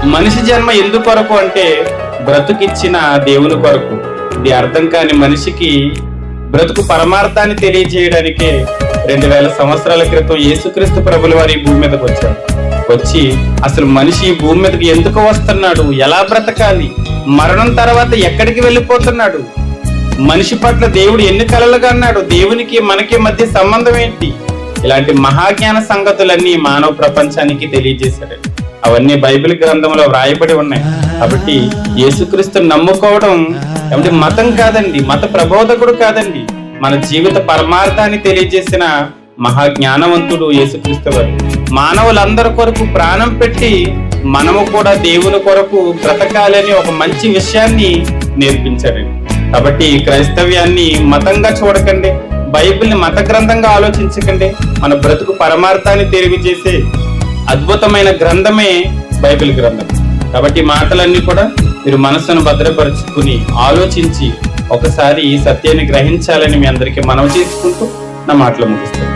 మనిషి జన్మ ఎందు కొరకు అంటే బ్రతుకిచ్చిన దేవుని కొరకు. ఇది అర్థం కాని మనిషికి బ్రతుకు పరమార్థాన్ని తెలియజేయడానికే 2000 సంవత్సరాల క్రితం యేసుక్రీస్తు ప్రభుల వారి ఈ భూమి మీదకి వచ్చారు. వచ్చి అసలు మనిషి ఈ భూమి మీదకి ఎందుకు వస్తున్నాడు, ఎలా బ్రతకాలి, మరణం తర్వాత ఎక్కడికి వెళ్ళిపోతున్నాడు, మనిషి పట్ల దేవుడు ఎన్ని కలలుగా అన్నాడు, దేవునికి మనకి మధ్య సంబంధం ఏంటి, ఇలాంటి మహాజ్ఞాన సంగతులన్నీ మానవ ప్రపంచానికి తెలియజేశాడు. అవన్నీ బైబిల్ గ్రంథంలో వ్రాయబడి ఉన్నాయి. కాబట్టి యేసుక్రీస్తు నమ్ముకోవడం ఏమంటే మతం కాదండి, మత ప్రబోధకుడు కాదండి, మన జీవిత పరమార్థాన్ని తెలియజేసిన మహాజ్ఞానవంతుడు యేసుక్రీస్తు వారు. మానవులందరి కొరకు ప్రాణం పెట్టి మనము కూడా దేవుని కొరకు బ్రతకాలని ఒక మంచి విషయాన్ని నేర్పించాడండి. కాబట్టి క్రైస్తవ్యాన్ని మతంగా చూడకండి, బైబిల్ని మత గ్రంథంగా ఆలోచించకండి. మన బ్రతుకు పరమార్థాన్ని తెలియజేసే అద్భుతమైన గ్రంథమే బైబిల్ గ్రంథం. కాబట్టి మాటలన్నీ కూడా మీరు మనసును భద్రపరుచుకుని ఆలోచించి ఒకసారి ఈ సత్యాన్ని గ్రహించాలని మీ అందరికీ మనవి చేసుకుంటూ నా మాటలు ముగిస్తాను.